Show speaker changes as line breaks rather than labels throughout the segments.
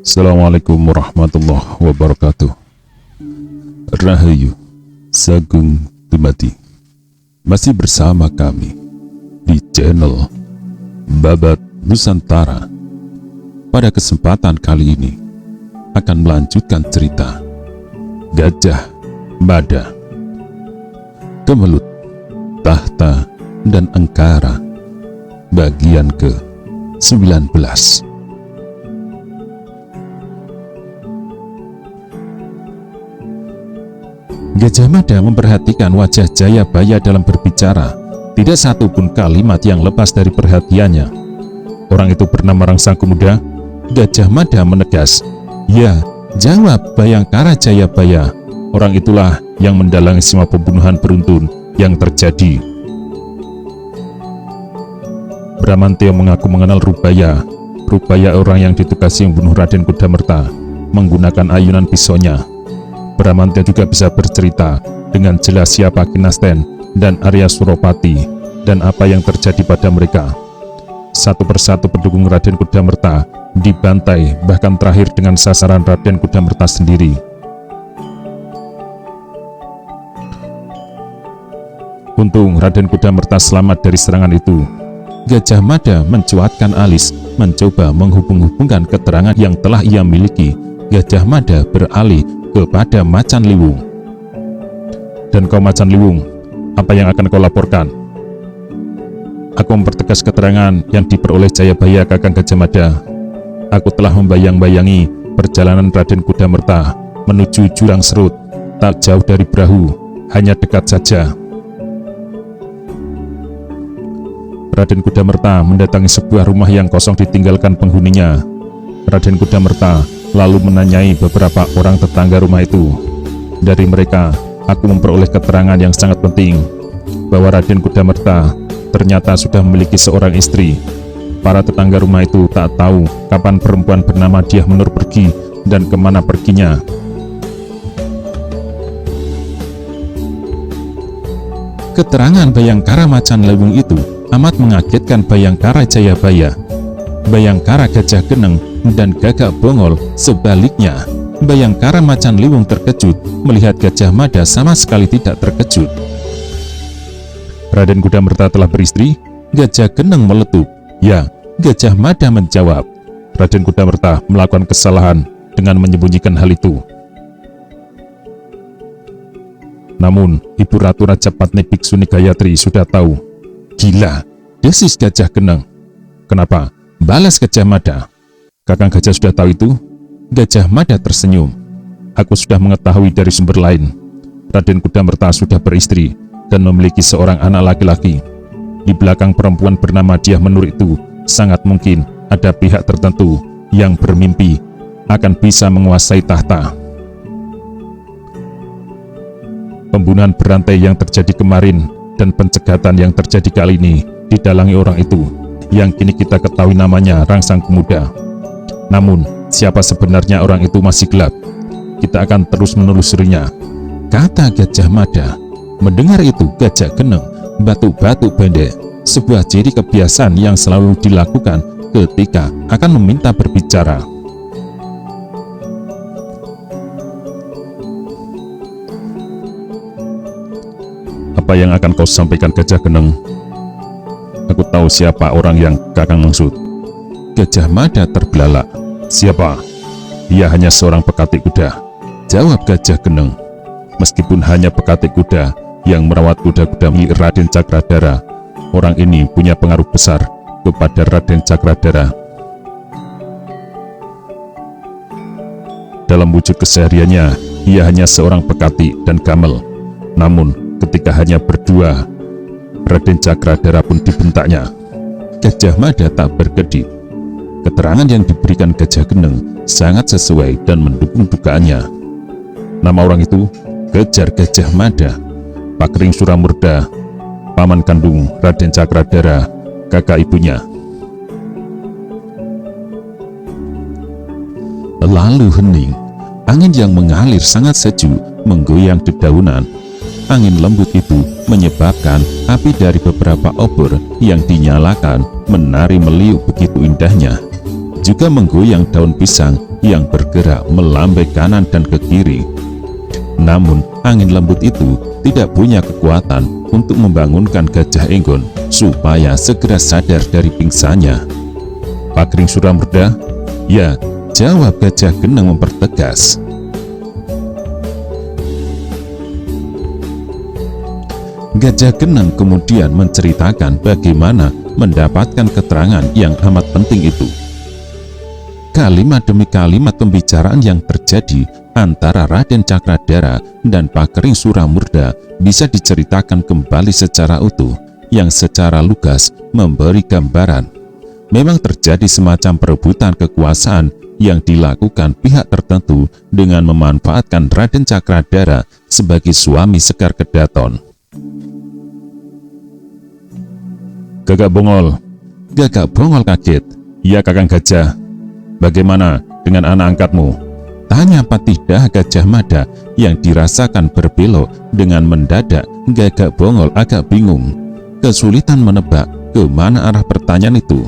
Assalamualaikum warahmatullahi wabarakatuh. Rahayu, Sagung Dumadi. Masih bersama kami di channel Babat Nusantara. Pada kesempatan kali ini akan melanjutkan cerita Gajah Mada, Kemelut, Tahta, dan Angkara bagian ke-19. Gajah Mada memperhatikan wajah Jayabaya dalam berbicara. Tidak satu pun kalimat yang lepas dari perhatiannya. Orang itu bernama Rangsang Pemuda. Gajah Mada menegas, "Ya, jawab Bayangkara Jayabaya." Orang itulah yang mendalangi semua pembunuhan beruntun yang terjadi. Bramantio mengaku mengenal Rubaya. Rubaya orang yang ditugasi membunuh Raden Kudamerta menggunakan ayunan pisaunya. Bramantio juga bisa bercerita dengan jelas siapa Kinasten dan Arya Suropati dan apa yang terjadi pada mereka. Satu persatu pendukung Raden Kudamerta dibantai, bahkan terakhir dengan sasaran Raden Kudamerta sendiri. Untung Raden Kudamerta selamat dari serangan itu. Gajah Mada mencuatkan alis, mencoba menghubung-hubungkan keterangan yang telah ia miliki. Gajah Mada beralih kepada Macan Liwung. "Dan kau Macan Liwung, apa yang akan kau laporkan?" "Aku mempertegas keterangan yang diperoleh Jayabaya, Kakang Gajah Mada. Aku telah membayang-bayangi perjalanan Raden Kudamerta menuju Jurang Serut, tak jauh dari Brahu, hanya dekat saja. Raden Kudamerta mendatangi sebuah rumah yang kosong ditinggalkan penghuninya. Raden Kudamerta lalu menanyai beberapa orang tetangga rumah itu. Dari mereka, aku memperoleh keterangan yang sangat penting, bahwa Raden Kudamerta ternyata sudah memiliki seorang istri. Para tetangga rumah itu tak tahu kapan perempuan bernama Dyah Menur pergi dan kemana perginya. Keterangan Bayangkara Macan Liwung itu amat mengagetkan Bayangkara Jayabaya. Bayangkara Gajah Geneng dan Gagak Bongol sebaliknya. Bayangkara Macan Liwung terkejut melihat Gajah Mada sama sekali tidak terkejut. "Raden Kudamerta telah beristri?" Gajah Geneng meletup. "Ya." Gajah Mada menjawab. "Raden Kudamerta melakukan kesalahan dengan menyembunyikan hal itu. Namun Ibu Ratu Rajapatni Biksuni Gayatri sudah tahu." "Gila," desis Gajah Geneng. "Kenapa?" balas Gajah Mada. "Kakang Gajah sudah tahu itu?" Gajah Mada tersenyum. "Aku sudah mengetahui dari sumber lain. Raden Kudamerta sudah beristri dan memiliki seorang anak laki-laki. Di belakang perempuan bernama Dyah Menur itu sangat mungkin ada pihak tertentu yang bermimpi akan bisa menguasai tahta. Pembunuhan berantai yang terjadi kemarin dan pencegatan yang terjadi kali ini didalangi orang itu yang kini kita ketahui namanya Rangsang Pemuda. Namun, siapa sebenarnya orang itu masih gelap. Kita akan terus menelusurinya," kata Gajah Mada. Mendengar itu, Gajah Geneng batuk-batuk pendek, sebuah ciri kebiasaan yang selalu dilakukan ketika akan meminta berbicara. "Apa yang akan kau sampaikan, Gajah Geneng?" "Aku tahu siapa orang yang Kakang maksud." Gajah Mada terbelalak. "Siapa?" "Dia hanya seorang pekatik kuda," jawab Gajah Geneng. "Meskipun hanya pekatik kuda yang merawat kuda-kuda milik Raden Cakradara, orang ini punya pengaruh besar kepada Raden Cakradara. Dalam wujud kesehariannya, ia hanya seorang pekatik dan gamel. Namun ketika hanya berdua, Raden Cakradara pun dibentaknya." Gajah Mada tak berkedip. Keterangan yang diberikan Gajah Geneng sangat sesuai dan mendukung dugaannya. Nama orang itu, kejar Gajah Mada, Pakring Suramurda, paman kandung Raden Cakradara, kakak ibunya. Lalu hening, angin yang mengalir sangat sejuk menggoyang dedaunan. Angin lembut itu menyebabkan api dari beberapa obor yang dinyalakan menari meliuk begitu indahnya. juga menggoyang daun pisang yang bergerak melambai kanan dan ke kiri. Namun angin lembut itu tidak punya kekuatan untuk membangunkan Gajah Enggon supaya segera sadar dari pingsannya. "Pakring Suramurda?" "Ya," jawab Gajah Geneng mempertegas. Gajah Geneng kemudian menceritakan bagaimana mendapatkan keterangan yang amat penting itu. Kalimat demi kalimat pembicaraan yang terjadi antara Raden Cakradara dan Pakering Suramurda bisa diceritakan kembali secara utuh, yang secara lugas memberi gambaran. Memang terjadi semacam perebutan kekuasaan yang dilakukan pihak tertentu dengan memanfaatkan Raden Cakradara sebagai suami Sekar Kedaton. "Gagak Bongol." Gagak Bongol kaget. "Ya Kakang Gajah, bagaimana dengan anak angkatmu?" tanya Patidha Gajah Mada yang dirasakan berbelok. Dengan mendadak Gagak Bongol agak bingung, kesulitan menebak ke mana arah pertanyaan itu.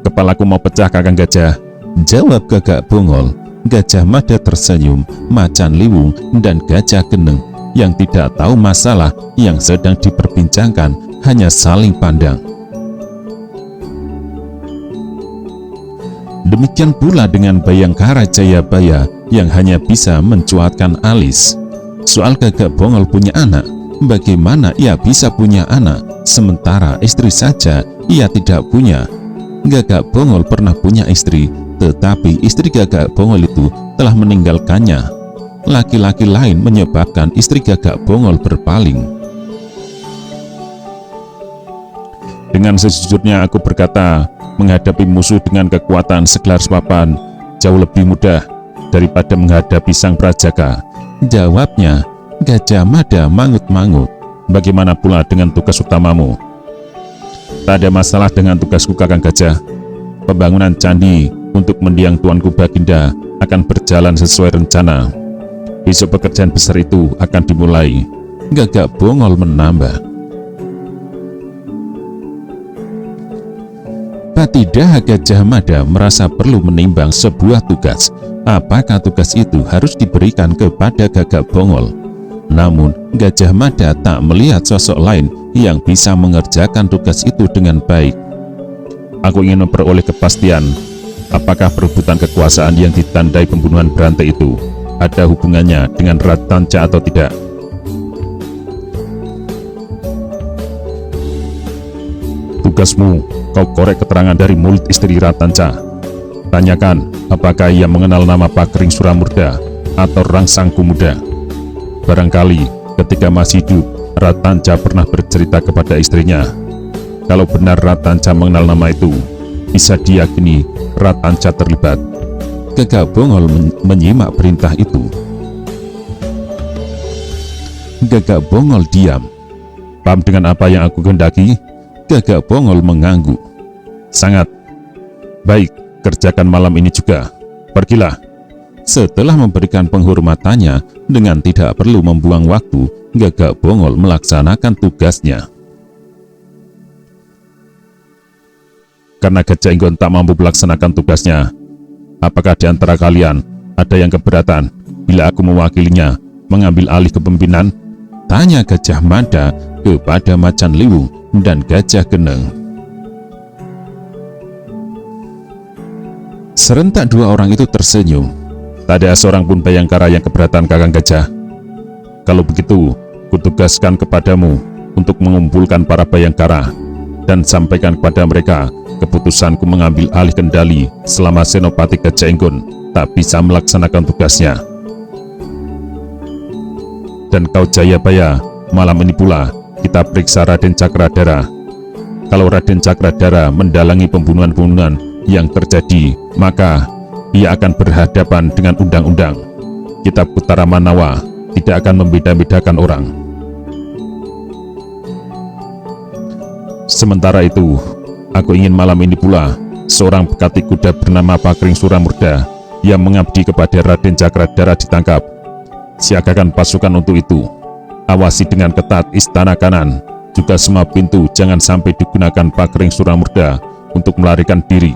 "Kepalaku mau pecah Kakang Gajah," jawab Gagak Bongol. Gajah Mada tersenyum. Macan Liwung dan Gajah Geneng yang tidak tahu masalah yang sedang diperbincangkan hanya saling pandang. Demikian pula dengan Bayangkara Jayabaya yang hanya bisa mencuatkan alis. Soal Gagak Bongol punya anak, bagaimana ia bisa punya anak sementara istri saja ia tidak punya? Gagak Bongol pernah punya istri, tetapi istri Gagak Bongol itu telah meninggalkannya. Laki-laki lain menyebabkan istri Gagak Bongol berpaling. "Dengan sejujurnya aku berkata, menghadapi musuh dengan kekuatan segelar sepapan jauh lebih mudah daripada menghadapi sang Prajaka," jawabnya. Gajah Mada mangut-mangut. "Bagaimana pula dengan tugas utamamu?" "Tak ada masalah dengan tugasku Kakang Gajah. Pembangunan candi untuk mendiang Tuanku Baginda akan berjalan sesuai rencana. Besok pekerjaan besar itu akan dimulai," Gagak Bongol menambah. Patidha Gajah Mada merasa perlu menimbang sebuah tugas. Apakah tugas itu harus diberikan kepada Gagak Bongol? Namun Gajah Mada tak melihat sosok lain yang bisa mengerjakan tugas itu dengan baik. "Aku ingin memperoleh kepastian apakah perebutan kekuasaan yang ditandai pembunuhan berantai itu ada hubungannya dengan Ratanca atau tidak." "Tugasmu, kau korek keterangan dari mulut istri Ratanca. Tanyakan apakah ia mengenal nama Pakering Suramurda atau Rangsangku Muda. Barangkali ketika masih hidup, Ratanca pernah bercerita kepada istrinya. Kalau benar Ratanca mengenal nama itu, bisa diyakini Ratanca terlibat." Gagak Bongol menyimak perintah itu. Gagak Bongol diam. "Paham dengan apa yang aku kehendaki?" Gagak Bongol mengangguk. "Sangat. Baik, kerjakan malam ini juga. Pergilah." Setelah memberikan penghormatannya dengan tidak perlu membuang waktu, Gagak Bongol melaksanakan tugasnya. Karena Gajah Enggon tak mampu melaksanakan tugasnya, apakah di antara kalian ada yang keberatan bila aku mewakilinya mengambil alih kepemimpinan? Tanya Gajah Mada kepada Macan Liwung dan Gajah Geneng. Serentak dua orang itu tersenyum. "Tak ada seorang pun Bayangkara yang keberatan Kakang Gajah. Kalau begitu, kutugaskan kepadamu untuk mengumpulkan para Bayangkara dan sampaikan kepada mereka keputusanku mengambil alih kendali selama Senopati Gajah Enggon tak bisa melaksanakan tugasnya. Dan kau Jayabaya, malam ini pula kita periksa Raden Cakradara. Kalau Raden Cakradara mendalangi pembunuhan-pembunuhan yang terjadi, maka ia akan berhadapan dengan undang-undang. Kitab Utara Manawa tidak akan membeda-bedakan orang. Sementara itu, aku ingin malam ini pula seorang pekati kuda bernama Pakering Suramurda yang mengabdi kepada Raden Cakradara ditangkap. Siagakan pasukan untuk itu. Awasi dengan ketat istana kanan, juga semua pintu jangan sampai digunakan Pakering Suramurda untuk melarikan diri."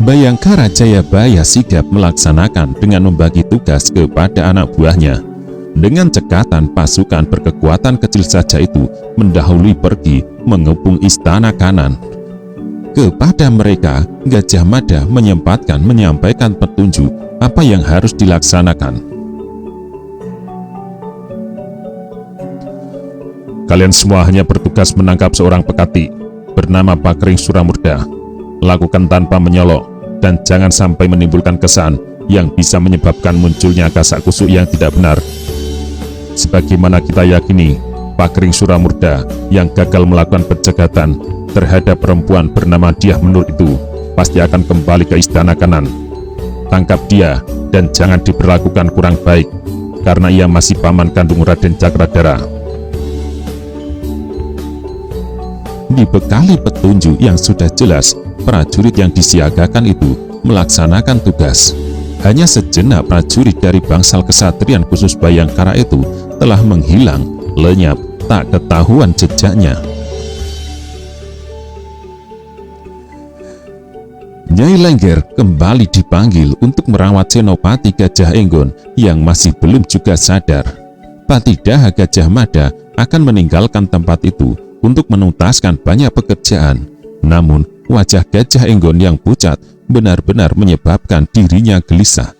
Bayangkara Jayabaya sigap melaksanakan dengan membagi tugas kepada anak buahnya. Dengan cekatan, pasukan berkekuatan kecil saja itu mendahului pergi mengepung istana kanan. Kepada mereka, Gajah Mada menyampaikan petunjuk apa yang harus dilaksanakan. Kalian semua hanya bertugas menangkap seorang pekati bernama Pakring Suramurda. Lakukan tanpa menyolok dan jangan sampai menimbulkan kesan yang bisa menyebabkan munculnya kasak kusuk yang tidak benar. Sebagaimana kita yakini, Pakring Suramurda yang gagal melakukan pencegatan terhadap perempuan bernama Diah Menur itu pasti akan kembali ke istana kanan. Tangkap dia dan jangan diperlakukan kurang baik, karena ia masih paman kandung Raden Cakradara. Dibekali petunjuk yang sudah jelas, prajurit yang disiagakan itu melaksanakan tugas. Hanya sejenak prajurit dari bangsal kesatrian khusus Bayangkara itu telah menghilang, lenyap, tak ketahuan jejaknya. Nyai Lengger kembali dipanggil untuk merawat Senopati Gajah Enggon yang masih belum juga sadar. Patidaha Gajah Mada akan meninggalkan tempat itu untuk menuntaskan banyak pekerjaan. Namun, wajah Gajah Enggon yang pucat benar-benar menyebabkan dirinya gelisah.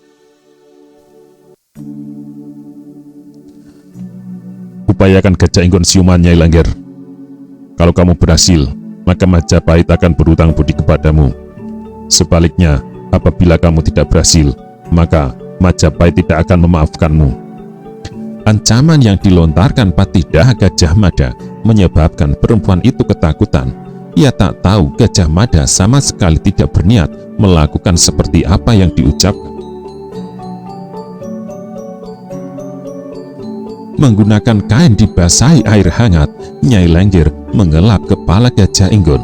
Upayakan Gajah Enggon siuman, Nyai Lengger. Kalau kamu berhasil, maka Majapahit akan berutang budi kepadamu. Sebaliknya, apabila kamu tidak berhasil, maka Majapahit tidak akan memaafkanmu. Ancaman yang dilontarkan Patidaha Gajah Mada menyebabkan perempuan itu ketakutan. Ia tak tahu Gajah Mada sama sekali tidak berniat melakukan seperti apa yang diucapkan. Menggunakan kain dibasahi air hangat, Nyai Lengger mengelap kepala Gajah Enggon.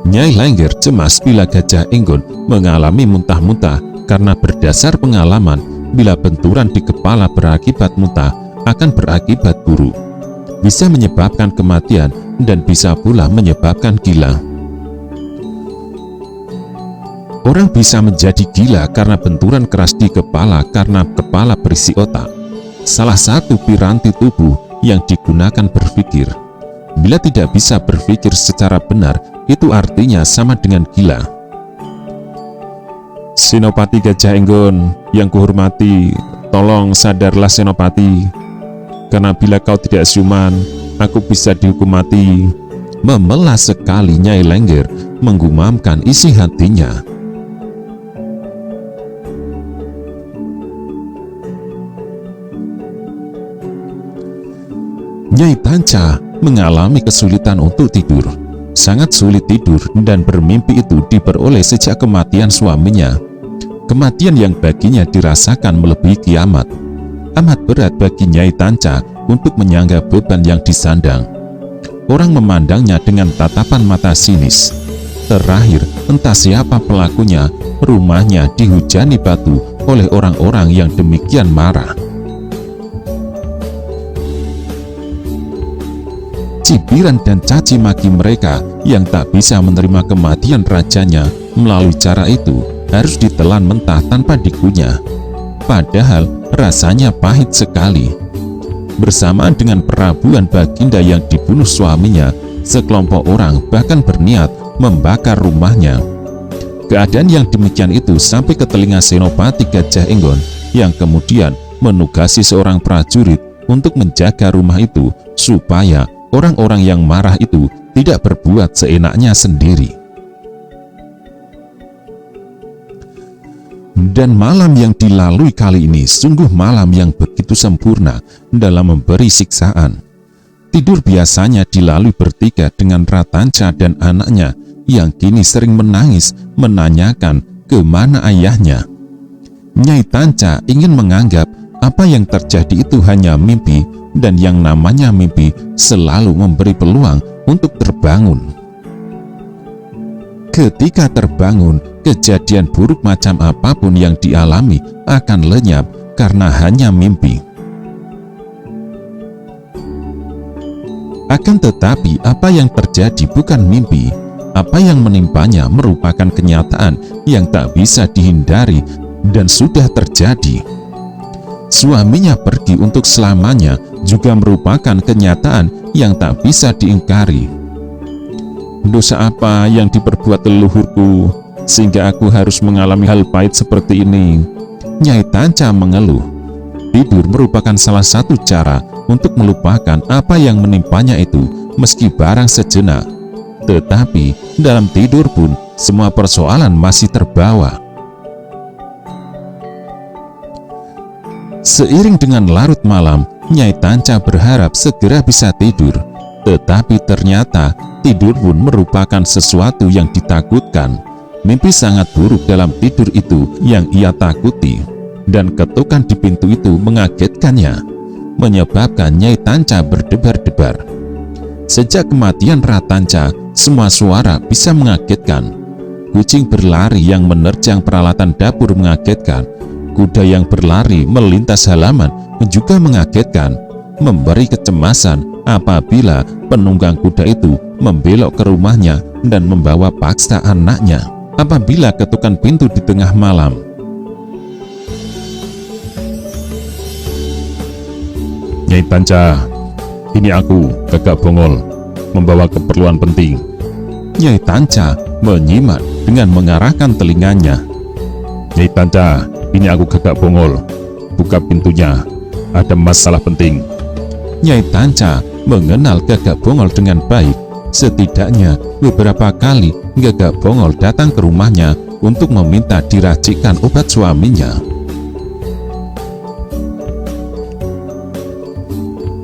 Nyai Lengger cemas bila Gajah Enggon mengalami muntah-muntah karena berdasar pengalaman, bila benturan di kepala berakibat muntah akan berakibat buruk. Bisa menyebabkan kematian dan bisa pula menyebabkan gila. Orang bisa menjadi gila karena benturan keras di kepala karena kepala berisi otak. Salah satu piranti tubuh yang digunakan berpikir. Bila tidak bisa berpikir secara benar, itu artinya sama dengan gila. Senopati Gajah Enggon yang kuhormati, tolong sadarlah Senopati, karena bila kau tidak siuman, aku bisa dihukum mati. Memelas sekali Nyai Lengger menggumamkan isi hatinya. Nyai Tanca mengalami kesulitan untuk tidur. Sangat sulit tidur dan bermimpi itu diperoleh sejak kematian suaminya. Kematian yang baginya dirasakan melebihi kiamat. Amat berat bagi Nyai Tanca untuk menyangga beban yang disandang. Orang memandangnya dengan tatapan mata sinis. Terakhir, entah siapa pelakunya, rumahnya dihujani batu oleh orang-orang yang demikian marah. Cibiran dan caci maki mereka yang tak bisa menerima kematian rajanya melalui cara itu harus ditelan mentah tanpa dikunyah. Padahal rasanya pahit sekali. Bersamaan dengan perabuan Baginda yang dibunuh suaminya, sekelompok orang bahkan berniat membakar rumahnya. Keadaan yang demikian itu sampai ke telinga Senopati Gajah Enggon yang kemudian menugasi seorang prajurit untuk menjaga rumah itu supaya orang-orang yang marah itu tidak berbuat seenaknya sendiri. Dan malam yang dilalui kali ini sungguh malam yang begitu sempurna dalam memberi siksaan. Tidur biasanya dilalui bertiga dengan Ratanca dan anaknya yang kini sering menangis menanyakan kemana ayahnya. Nyai Tanca ingin menganggap apa yang terjadi itu hanya mimpi, dan yang namanya mimpi selalu memberi peluang untuk terbangun. Ketika terbangun, kejadian buruk macam apapun yang dialami akan lenyap karena hanya mimpi. Akan tetapi apa yang terjadi bukan mimpi. apa yang menimpanya merupakan kenyataan yang tak bisa dihindari dan sudah terjadi. Suaminya pergi untuk selamanya juga merupakan kenyataan yang tak bisa diingkari. Dosa apa yang diperbuat leluhurku sehingga aku harus mengalami hal pahit seperti ini? Nyai Tanca mengeluh. Tidur merupakan salah satu cara untuk melupakan apa yang menimpanya itu, meski barang sejenak. Tetapi dalam tidur pun semua persoalan masih terbawa. Seiring dengan larut malam, Nyai Tanca berharap segera bisa tidur. Tetapi ternyata tidur pun merupakan sesuatu yang ditakutkan. Mimpi sangat buruk dalam tidur itu yang ia takuti. Dan ketukan di pintu itu mengagetkannya, menyebabkan Nyai Tanca berdebar-debar. Sejak kematian Ratanca, semua suara bisa mengagetkan. Kucing berlari yang menerjang peralatan dapur mengagetkan. Kuda yang berlari melintas halaman juga mengagetkan, memberi kecemasan apabila penunggang kuda itu membelok ke rumahnya dan membawa paksa anaknya. Apabila ketukan pintu di tengah malam, Nyai Tanca, ini aku, Gagak Bongol, membawa keperluan penting. Nyai Tanca menyimak dengan mengarahkan telinganya. Nyai Tanca, ini aku Gagak Bongol, buka pintunya, ada masalah penting. Nyai Tanca mengenal Gagak Bongol dengan baik. Setidaknya beberapa kali Gagak Bongol datang ke rumahnya untuk meminta diracikkan obat suaminya.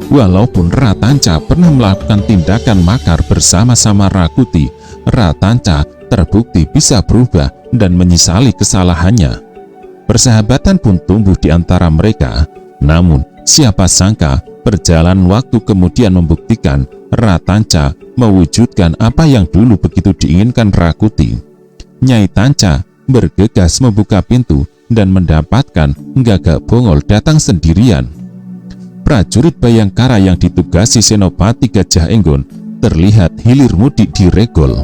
Walaupun Ratanca pernah melakukan tindakan makar bersama-sama Rakuti, Ratanca terbukti bisa berubah dan menyesali kesalahannya. Persahabatan pun tumbuh di antara mereka. Namun, siapa sangka perjalanan waktu kemudian membuktikan Ratanca mewujudkan apa yang dulu begitu diinginkan Rakuti. Nyai Tanca bergegas membuka pintu dan mendapatkan Gagak Bongol datang sendirian. Prajurit Bayangkara yang ditugasi Senopati Gajah Enggon terlihat hilir mudik di regol.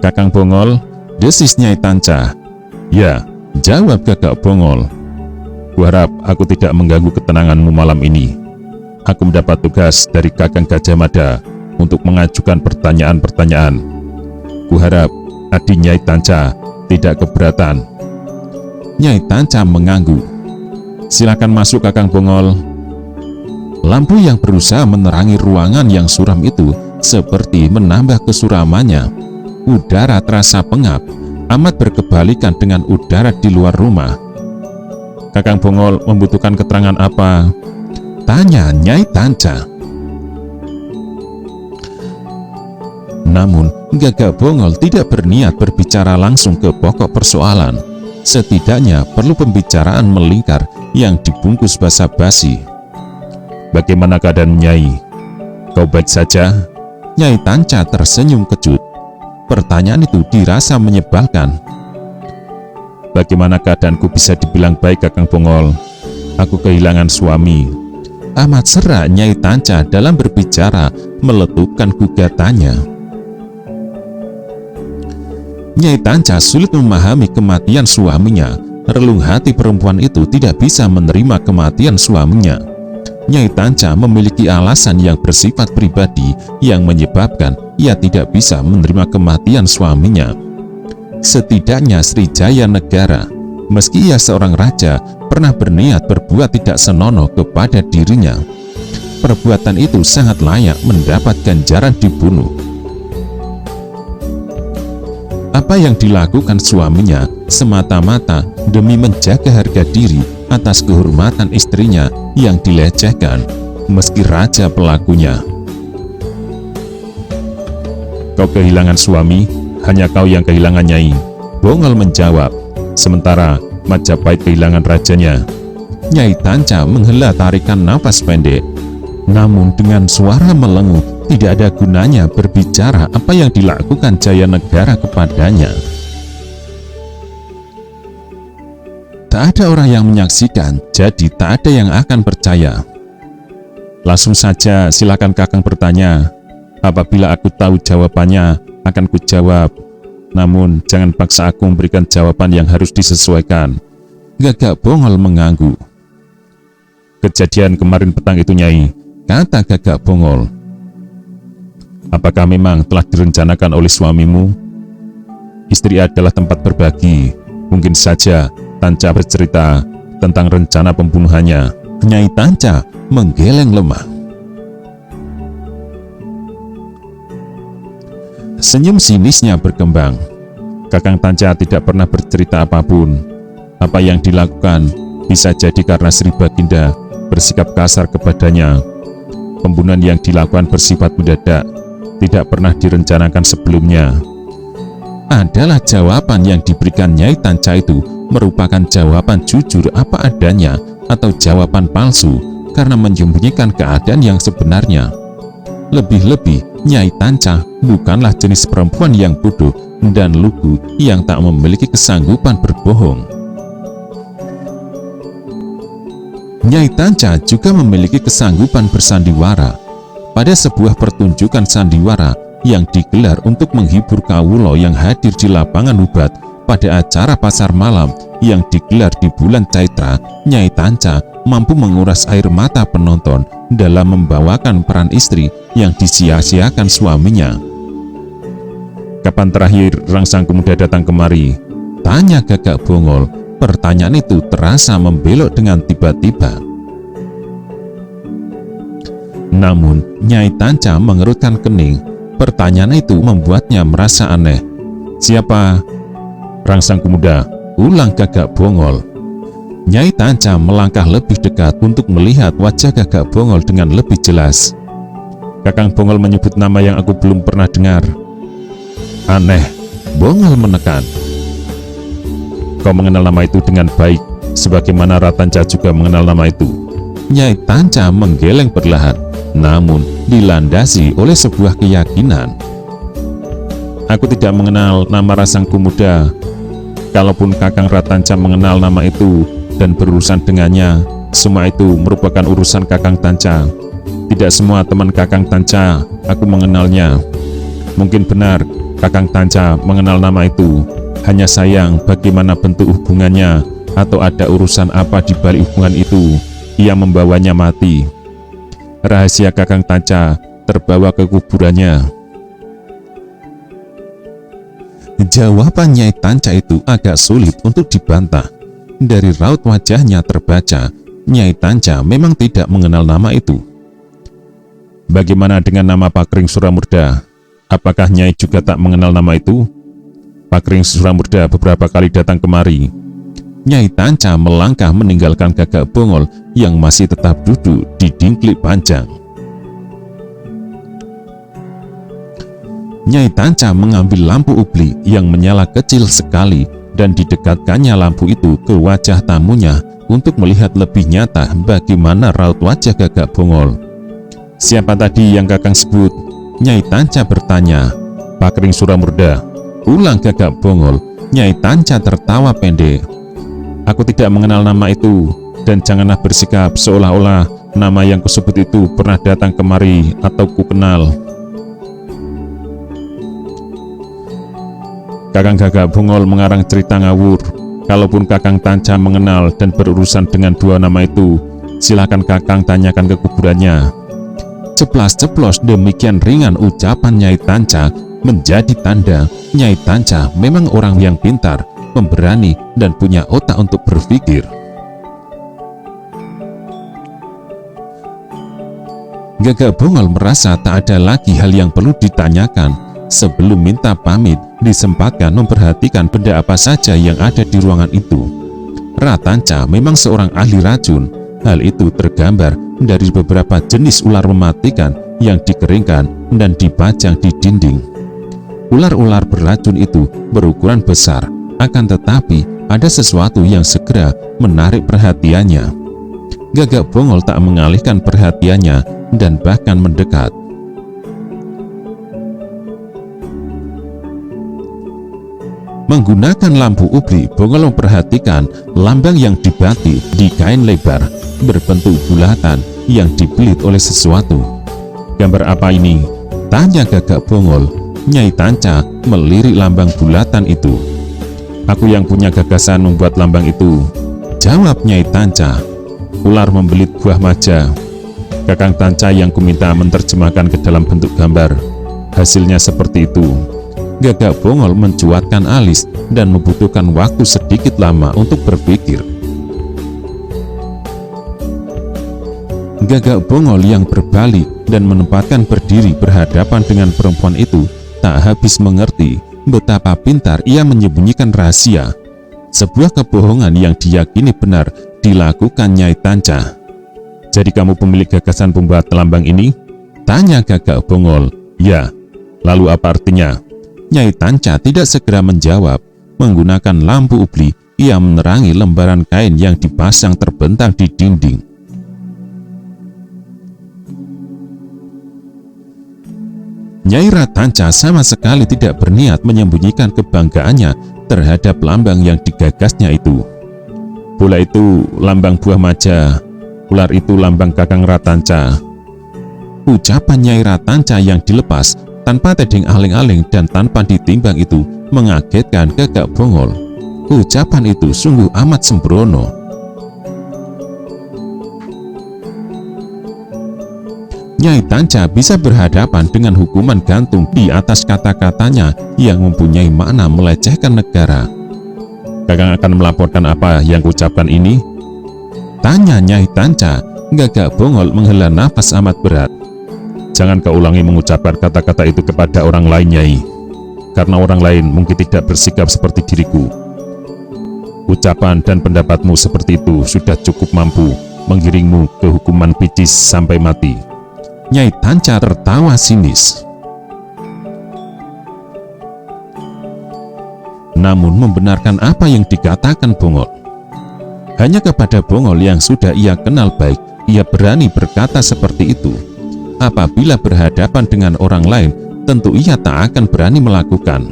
Kakang Bongol, desis Nyai Tanca. Ya, jawab Gagak Bongol. Kuharap aku tidak mengganggu ketenanganmu malam ini. Aku mendapat tugas dari Kakang Gajah Mada untuk mengajukan pertanyaan-pertanyaan. Kuharap Adi Nyai Tanca tidak keberatan. Nyai Tanca mengangguk. Silakan masuk Kakang Bongol. Lampu yang berusaha menerangi ruangan yang suram itu seperti menambah kesuramannya. Udara terasa pengap, amat berkebalikan dengan udara di luar rumah. Kakang Bongol membutuhkan keterangan apa? Tanya Nyai Tanca. Namun Gagak Bongol tidak berniat berbicara langsung ke pokok persoalan. Setidaknya perlu pembicaraan melingkar yang dibungkus basa-basi. Bagaimana keadaan Nyai? Kau baik saja? Nyai Tanca tersenyum kecut. Pertanyaan itu dirasa menyebalkan. Bagaimana keadaanku bisa dibilang baik Kakang Bongol? Aku kehilangan suami. Amat serak Nyai Tanca dalam berbicara, meletupkan gugatannya. Nyai Tanca sulit memahami kematian suaminya. Relung hati perempuan itu tidak bisa menerima kematian suaminya. Nyai Tanca memiliki alasan yang bersifat pribadi yang menyebabkan ia tidak bisa menerima kematian suaminya. Setidaknya Srijaya Negara, meski ia seorang raja, pernah berniat berbuat tidak senonoh kepada dirinya. Perbuatan itu sangat layak mendapat ganjaran dibunuh. Apa yang dilakukan suaminya semata-mata demi menjaga harga diri atas kehormatan istrinya yang dilecehkan, meski raja pelakunya. Kau kehilangan suami, hanya kau yang kehilangan Nyai. Bongol menjawab, sementara Majapahit kehilangan rajanya. Nyai Tanca menghela tarikan napas pendek. Namun dengan suara melenguh, tidak ada gunanya berbicara apa yang dilakukan Jaya Negara kepadanya. Tak ada orang yang menyaksikan, jadi tak ada yang akan percaya. Langsung saja silakan Kakang bertanya. Apabila aku tahu jawabannya, akan kujawab. Namun, jangan paksa aku memberikan jawaban yang harus disesuaikan. Gagak Bongol mengangguk. Kejadian kemarin petang itu, Nyai, kata Gagak Bongol. Apakah memang telah direncanakan oleh suamimu? Istri adalah tempat berbagi. Mungkin saja Tanca bercerita tentang rencana pembunuhannya. Nyai Tanca menggeleng lemah. Senyum sinisnya berkembang. Kakang Tanca tidak pernah bercerita apapun. Apa yang dilakukan bisa jadi karena Sri Baginda bersikap kasar kepadanya. Pembunuhan yang dilakukan bersifat mendadak, tidak pernah direncanakan sebelumnya. Adalah jawaban yang diberikan Nyai Tanca itu merupakan jawaban jujur apa adanya atau jawaban palsu karena menyembunyikan keadaan yang sebenarnya. Lebih-lebih, Nyai Tanca bukanlah jenis perempuan yang bodoh dan lugu yang tak memiliki kesanggupan berbohong. Nyai Tanca juga memiliki kesanggupan bersandiwara. Pada sebuah pertunjukan sandiwara yang digelar untuk menghibur kawula yang hadir di lapangan Ubat pada acara pasar malam yang digelar di bulan Caitra, Nyai Tanca mampu menguras air mata penonton dalam membawakan peran istri yang disia-siakan suaminya. Kapan terakhir Rangsang Pemuda datang kemari? Tanya Gagak Bongol. Pertanyaan itu terasa membelok dengan tiba-tiba. Namun Nyai Tanca mengerutkan kening. Pertanyaan itu membuatnya merasa aneh. Siapa? Rangsang Pemuda, ulang Gagak Bongol. Nyai Tanca melangkah lebih dekat untuk melihat wajah Gagak Bongol dengan lebih jelas. Kakang Bongol menyebut nama yang aku belum pernah dengar. Aneh, Bongol menekan. Kau mengenal nama itu dengan baik, sebagaimana Ratanca juga mengenal nama itu. Nyai Tanca menggeleng perlahan, namun dilandasi oleh sebuah keyakinan. Aku tidak mengenal nama Rangsang Pemuda. Kalaupun Kakang Ratanca mengenal nama itu dan berurusan dengannya, semua itu merupakan urusan Kakang Tanca. Tidak semua teman Kakang Tanca aku mengenalnya. Mungkin benar Kakang Tanca mengenal nama itu. Hanya sayang bagaimana bentuk hubungannya atau ada urusan apa di balik hubungan itu yang membawanya mati. Rahasia Kakang Tanca terbawa ke kuburannya. Jawaban Nyai Tanca itu agak sulit untuk dibantah. Dari raut wajahnya terbaca, Nyai Tanca memang tidak mengenal nama itu. Bagaimana dengan nama Pakring Suramurda? Apakah Nyai juga tak mengenal nama itu? Pakring Suramurda beberapa kali datang kemari. Nyai Tanca melangkah meninggalkan Gagak Bongol yang masih tetap duduk di dingklik panjang. Nyai Tanca mengambil lampu ubli yang menyala kecil sekali dan didekatkannya lampu itu ke wajah tamunya untuk melihat lebih nyata bagaimana raut wajah Gagak Bongol. Siapa tadi yang Kakang sebut? Nyai Tanca bertanya. Pakring Suramurda, ulang Gagak Bongol. Nyai Tanca tertawa pendek. Aku tidak mengenal nama itu, dan janganlah bersikap seolah-olah nama yang kusebut itu pernah datang kemari atau ku kenal. Kakang Gagak Bongol mengarang cerita ngawur. Kalaupun Kakang Tanca mengenal dan berurusan dengan dua nama itu, silakan Kakang tanyakan ke kuburannya. Ceplas-ceplos demikian ringan ucapan Nyai Tanca menjadi tanda Nyai Tanca memang orang yang pintar, pemberani, dan punya otak untuk berpikir. Gagak Bongol merasa tak ada lagi hal yang perlu ditanyakan. Sebelum minta pamit, disempatkan memperhatikan benda apa saja yang ada di ruangan itu. Ratanca memang seorang ahli racun. Hal itu tergambar dari beberapa jenis ular mematikan yang dikeringkan dan dipajang di dinding. Ular-ular beracun itu berukuran besar, akan tetapi ada sesuatu yang segera menarik perhatiannya. Gagak Bongol tak mengalihkan perhatiannya dan bahkan mendekat. Menggunakan lampu ubli, Bongol memperhatikan lambang yang dibati di kain lebar berbentuk bulatan yang dibelit oleh sesuatu. Gambar apa ini? Tanya Gagak Bongol. Nyai Tanca melirik lambang bulatan itu. Aku yang punya gagasan membuat lambang itu, jawab Nyai Tanca. Ular membelit buah maja. Kakang Tanca yang kuminta menerjemahkan ke dalam bentuk gambar. Hasilnya seperti itu. Gagak Bongol mencuatkan alis dan membutuhkan waktu sedikit lama untuk berpikir. Gagak Bongol yang berbalik dan menempatkan berdiri berhadapan dengan perempuan itu tak habis mengerti betapa pintar ia menyembunyikan rahasia. Sebuah kebohongan yang diyakini benar dilakukan Nyai Tanca. Jadi kamu pemilik gagasan pembuat lambang ini? Tanya Gagak Bongol. Ya. Lalu apa artinya? Nyai Tanca tidak segera menjawab. Menggunakan lampu ubli, ia menerangi lembaran kain yang dipasang terbentang di dinding. Nyai Ratanca sama sekali tidak berniat menyembunyikan kebanggaannya terhadap lambang yang digagasnya itu. Bola itu lambang buah maja, ular itu lambang Kakang Ratanca. Ucapan Nyai Ratanca yang dilepas tanpa tedeng aling-aling dan tanpa ditimbang itu mengagetkan Gagak Bongol. Ucapan itu sungguh amat sembrono. Nyai Tanca bisa berhadapan dengan hukuman gantung di atas kata-katanya yang mempunyai makna melecehkan negara. Kakang akan melaporkan apa yang kuucapkan ini? Tanya Nyai Tanca. Gagak Bongol menghela nafas amat berat. Jangan kau ulangi mengucapkan kata-kata itu kepada orang lain, Nyai. Karena orang lain mungkin tidak bersikap seperti diriku. Ucapan dan pendapatmu seperti itu sudah cukup mampu menggiringmu ke hukuman picis sampai mati. Nyai Tanca tertawa sinis. Namun membenarkan apa yang dikatakan Bongol. Hanya kepada Bongol yang sudah ia kenal baik, ia berani berkata seperti itu. Apabila berhadapan dengan orang lain, tentu ia tak akan berani melakukan.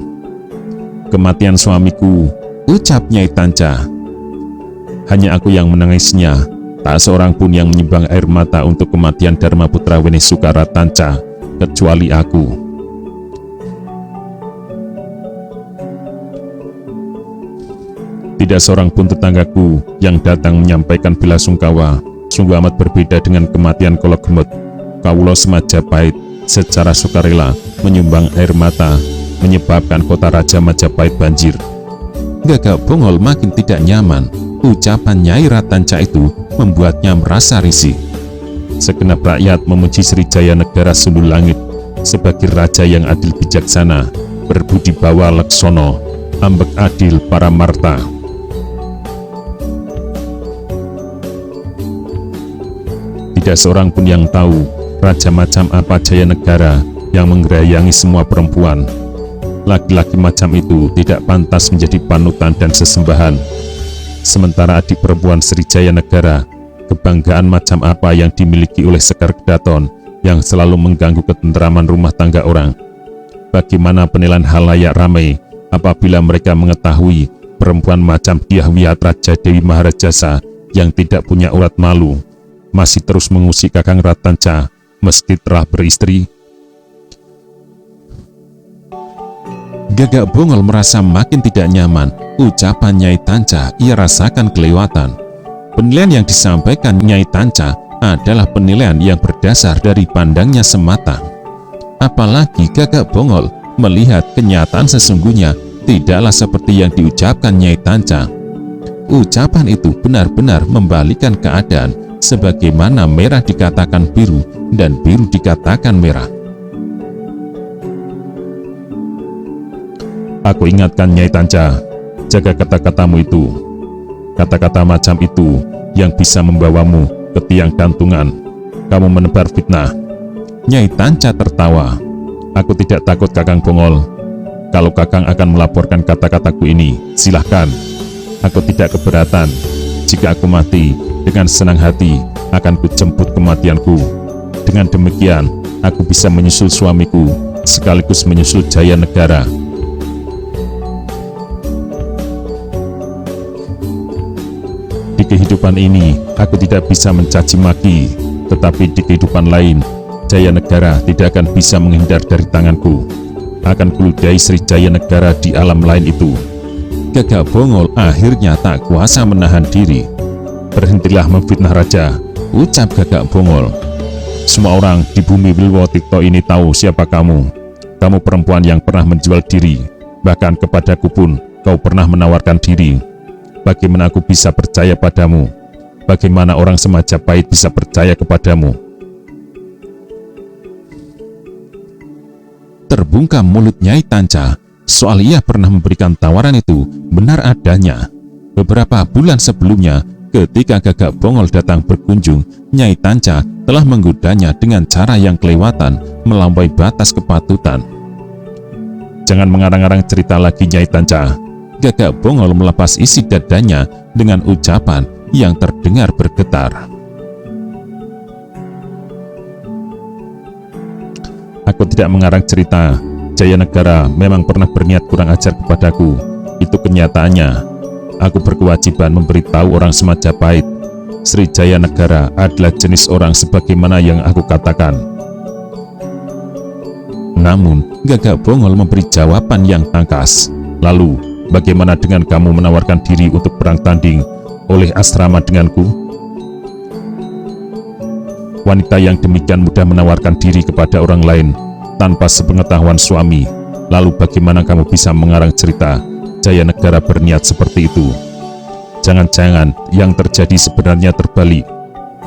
Kematian suamiku, ucap Nyai Tanca. Hanya aku yang menangisnya. Tak seorang pun yang menyumbang air mata untuk kematian Dharma Putra Wenisuka Ratanca, kecuali aku. Tidak seorang pun tetanggaku yang datang menyampaikan bela sungkawa. Sungguh amat berbeda dengan kematian Kologemut. Kawula Majapahit secara sukarela menyumbang air mata, menyebabkan kota Raja Majapahit banjir. Gagak Bongol makin tidak nyaman. Ucapan Nyai Ratanca itu membuatnya merasa risih. Segenap rakyat memuji Srijaya Negara Sundul Langit sebagai raja yang adil bijaksana, berbudi bawa leksono, ambek adil para marta. Tidak seorang pun yang tahu raja macam apa Jaya Negara yang menggerayangi semua perempuan. Laki-laki macam itu tidak pantas menjadi panutan dan sesembahan. Sementara adik perempuan Srijaya Negara, kebanggaan macam apa yang dimiliki oleh Sekar Kedaton yang selalu mengganggu ketentraman rumah tangga orang. Bagaimana penilaian halayak ramai apabila mereka mengetahui perempuan macam Dyah Wiyat Raja Dewi Maharajasa yang tidak punya urat malu masih terus mengusik Kakang Ratanca meski telah beristri. Gagak Bongol merasa makin tidak nyaman. Ucapan Nyai Tanca ia rasakan kelewatan. Penilaian yang disampaikan Nyai Tanca adalah penilaian yang berdasar dari pandangnya semata. Apalagi Gagak Bongol melihat kenyataan sesungguhnya tidaklah seperti yang diucapkan Nyai Tanca. Ucapan itu benar-benar membalikkan keadaan, sebagaimana merah dikatakan biru dan biru dikatakan merah. Aku ingatkan Nyai Tanca, jaga kata-katamu itu. Kata-kata macam itu yang bisa membawamu ke tiang gantungan. Kamu menebar fitnah. Nyai Tanca tertawa. Aku tidak takut Kakang Bongol. Kalau Kakang akan melaporkan kata-kataku ini, silahkan. Aku tidak keberatan. Jika aku mati, dengan senang hati akan kujemput kematianku. Dengan demikian, aku bisa menyusul suamiku, sekaligus menyusul Jaya Negara. Di kehidupan ini, aku tidak bisa mencaci maki, tetapi di kehidupan lain, Jayanegara tidak akan bisa menghindar dari tanganku. Akan kuludahi Sri Jayanegara di alam lain itu. Gagak Bongol akhirnya tak kuasa menahan diri. Berhentilah memfitnah raja, ucap Gagak Bongol. Semua orang di bumi Wilwotikto ini tahu siapa kamu. Kamu perempuan yang pernah menjual diri. Bahkan kepadaku pun kau pernah menawarkan diri. Bagaimana aku bisa percaya padamu? Bagaimana orang semajapahit bisa percaya kepadamu? Terbungkam mulut Nyai Tanca soal ia pernah memberikan tawaran itu benar adanya. Beberapa bulan sebelumnya, ketika Gagak Bongol datang berkunjung, Nyai Tanca telah menggodanya dengan cara yang kelewatan melampaui batas kepatutan. Jangan mengarang-arang cerita lagi, Nyai Tanca. Gagak Bongol melepas isi dadanya dengan ucapan yang terdengar bergetar. Aku tidak mengarang cerita. Jayanegara memang pernah berniat kurang ajar kepadaku. Itu kenyataannya. Aku berkewajiban memberitahu orang Semajapahit. Sri Jayanegara adalah jenis orang sebagaimana yang aku katakan. Namun, Gagak Bongol memberi jawaban yang tangkas. Lalu, bagaimana dengan kamu menawarkan diri untuk perang tanding oleh asrama denganku? Wanita yang demikian mudah menawarkan diri kepada orang lain tanpa sepengetahuan suami. Lalu bagaimana kamu bisa mengarang cerita Jayanegara berniat seperti itu? Jangan-jangan yang terjadi sebenarnya terbalik.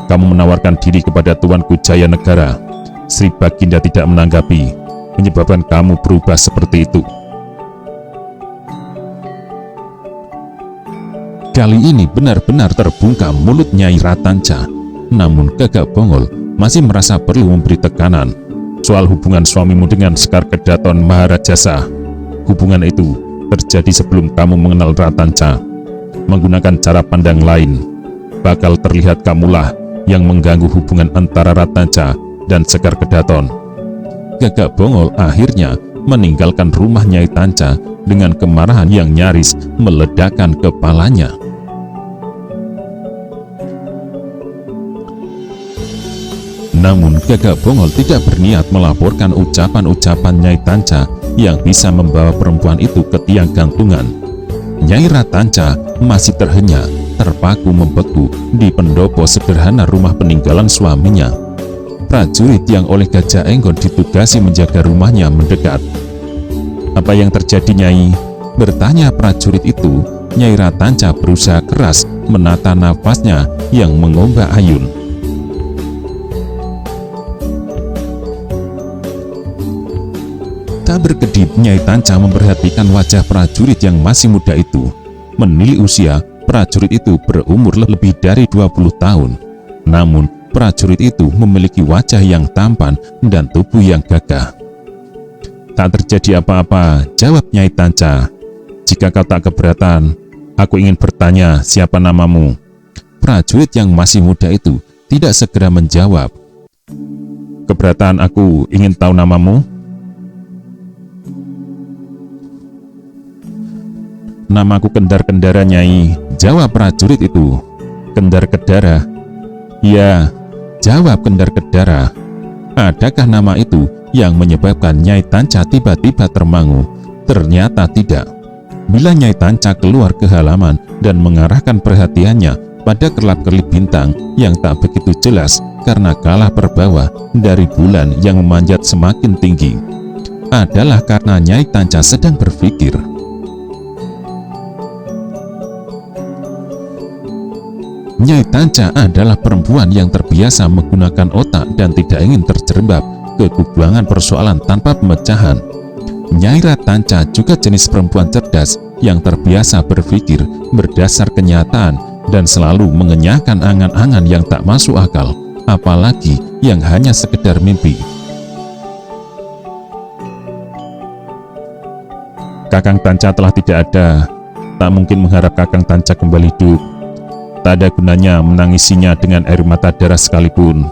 Kamu menawarkan diri kepada tuanku Jayanegara. Sri Baginda tidak menanggapi, menyebabkan kamu berubah seperti itu. Kali ini benar-benar terbungkam mulut Nyai Ratanca. Namun Gagak Bongol masih merasa perlu memberi tekanan soal hubungan suamimu dengan Sekar Kedaton Maharajasa. Hubungan itu terjadi sebelum kamu mengenal Ratanca. Menggunakan cara pandang lain, bakal terlihat kamulah yang mengganggu hubungan antara Ratanca dan Sekar Kedaton. Gagak Bongol akhirnya meninggalkan rumah Nyai Tanca dengan kemarahan yang nyaris meledakkan kepalanya. Namun Gagak Bongol tidak berniat melaporkan ucapan-ucapan Nyai Tanca yang bisa membawa perempuan itu ke tiang gantungan. Nyai Ratanca masih terhenyak, terpaku membeku di pendopo sederhana rumah peninggalan suaminya. Prajurit yang oleh Gajah Enggon ditugasi menjaga rumahnya mendekat. Apa yang terjadi, Nyai? Bertanya prajurit itu. Nyai Ratanca berusaha keras menata nafasnya yang mengombak ayun. Tak berkedip, Nyai Tanca memperhatikan wajah prajurit yang masih muda itu. Menilik usia, prajurit itu berumur lebih dari 20 tahun. Namun, prajurit itu memiliki wajah yang tampan dan tubuh yang gagah. Tak terjadi apa-apa, jawab Nyai Tanca. Jika kau tak keberatan, aku ingin bertanya siapa namamu. Prajurit yang masih muda itu tidak segera menjawab. Keberatan, aku ingin tahu namamu. Namaku Kendar Kendara, Nyai, jawab prajurit itu. Kendar Kendara? Ya, jawab Kendar Kendara. Adakah nama itu yang menyebabkan Nyai Tanca tiba-tiba termangu? Ternyata tidak. Bila Nyai Tanca keluar ke halaman dan mengarahkan perhatiannya pada kerlap-kerlip bintang yang tak begitu jelas karena kalah perbawa dari bulan yang memanjat semakin tinggi, adalah karena Nyai Tanca sedang berpikir. Nyai Tanca adalah perempuan yang terbiasa menggunakan otak dan tidak ingin terjerembab ke kubangan persoalan tanpa pemecahan. Nyai Ratanca juga jenis perempuan cerdas yang terbiasa berpikir berdasar kenyataan dan selalu mengenyahkan angan-angan yang tak masuk akal, apalagi yang hanya sekedar mimpi. Kakang Tanca telah tidak ada. Tak mungkin mengharap Kakang Tanca kembali hidup. Tak ada gunanya menangisinya dengan air mata darah sekalipun.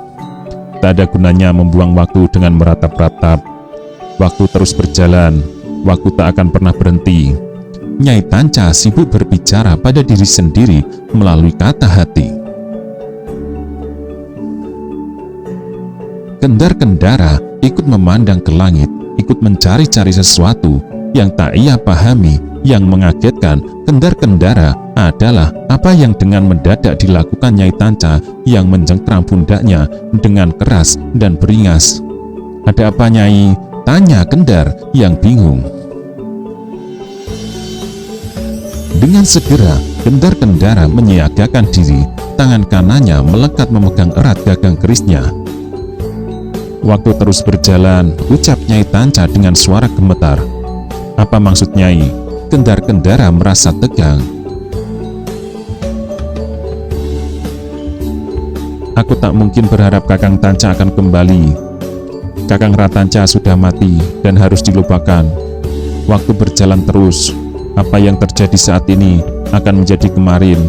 Tak ada gunanya membuang waktu dengan meratap-ratap. Waktu terus berjalan, waktu tak akan pernah berhenti. Nyai Tanca sibuk berbicara pada diri sendiri melalui kata hati. Kendar-kendara ikut memandang ke langit, ikut mencari-cari sesuatu yang tak ia pahami. Yang mengagetkan Kendar-kendara adalah apa yang dengan mendadak dilakukan Nyai Tanca yang mencengkram pundaknya dengan keras dan beringas. "Ada apa, Nyai?" tanya Kendar yang bingung. Dengan segera Kendar-kendara menyiagakan diri, tangan kanannya melekat memegang erat gagang kerisnya. "Waktu terus berjalan," ucap Nyai Tanca dengan suara gemetar. "Apa maksud Nyai?" Kendar-kendara merasa tegang. "Aku tak mungkin berharap Kakang Tanca akan kembali. Kakang Ratanca sudah mati dan harus dilupakan. Waktu berjalan terus, apa yang terjadi saat ini akan menjadi kemarin,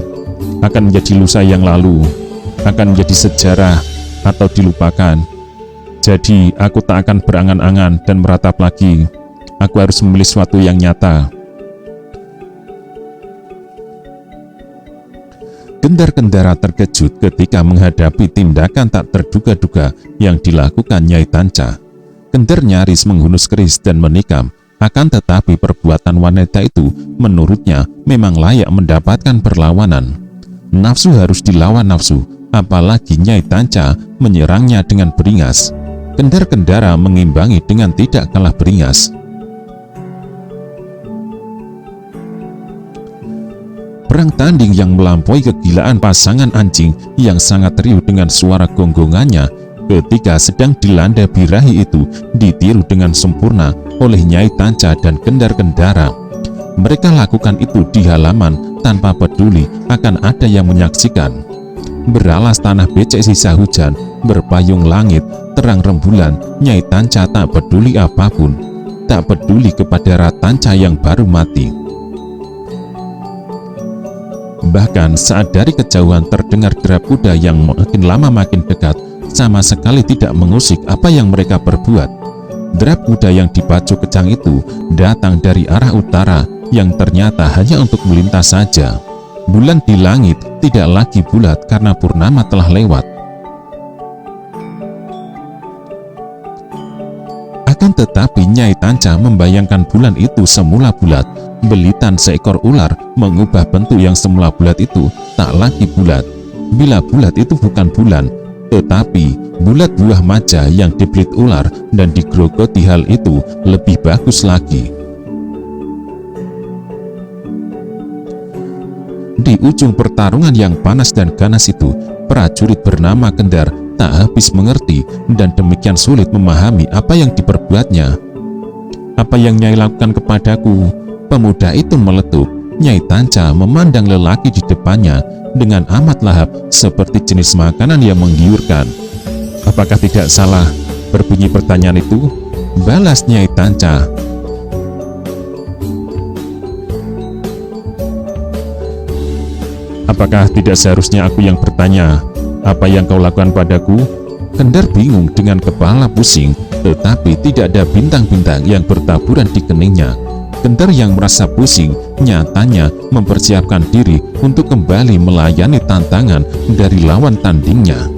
akan menjadi lusa yang lalu, akan menjadi sejarah atau dilupakan. Jadi aku tak akan berangan-angan dan meratap lagi. Aku harus memilih sesuatu yang nyata." Kendar-kendara terkejut ketika menghadapi tindakan tak terduga-duga yang dilakukan Nyai Tanca. Kendar nyaris menghunus keris dan menikam, akan tetapi perbuatan wanita itu menurutnya memang layak mendapatkan perlawanan. Nafsu harus dilawan nafsu, apalagi Nyai Tanca menyerangnya dengan beringas. Kendar-kendara mengimbangi dengan tidak kalah beringas. Perang tanding yang melampaui kegilaan pasangan anjing yang sangat riuh dengan suara gonggongannya ketika sedang dilanda birahi itu ditiru dengan sempurna oleh Nyai Tanca dan Kendar-kendara. Mereka lakukan itu di halaman tanpa peduli akan ada yang menyaksikan. Beralas tanah becek sisa hujan, berpayung langit, terang rembulan, Nyai Tanca tak peduli apapun, tak peduli kepada Ratanca yang baru mati. Bahkan saat dari kejauhan terdengar derap kuda yang makin lama makin dekat, sama sekali tidak mengusik apa yang mereka perbuat. Derap kuda yang dipacu kencang itu datang dari arah utara yang ternyata hanya untuk melintas saja. Bulan di langit tidak lagi bulat karena purnama telah lewat. Akan tetapi Nyai Tanca membayangkan bulan itu semula bulat. Belitan seekor ular mengubah bentuk yang semula bulat itu tak lagi bulat. Bila bulat itu bukan bulan, tetapi bulat buah maja yang dibelit ular dan digrogoti, hal itu lebih bagus lagi. Di ujung pertarungan yang panas dan ganas itu, prajurit bernama Kendar tak habis mengerti dan demikian sulit memahami apa yang diperbuatnya. "Apa yang Nyai lakukan kepadaku?" Pemuda itu meletup. Nyai Tanca memandang lelaki di depannya dengan amat lahap seperti jenis makanan yang menggiurkan. "Apakah tidak salah berbunyi pertanyaan itu?" balas Nyai Tanca. "Apakah tidak seharusnya aku yang bertanya, apa yang kau lakukan padaku?" Kendar bingung dengan kepala pusing, tetapi tidak ada bintang-bintang yang bertaburan di keningnya. Kendar yang merasa pusing nyatanya mempersiapkan diri untuk kembali melayani tantangan dari lawan tandingnya.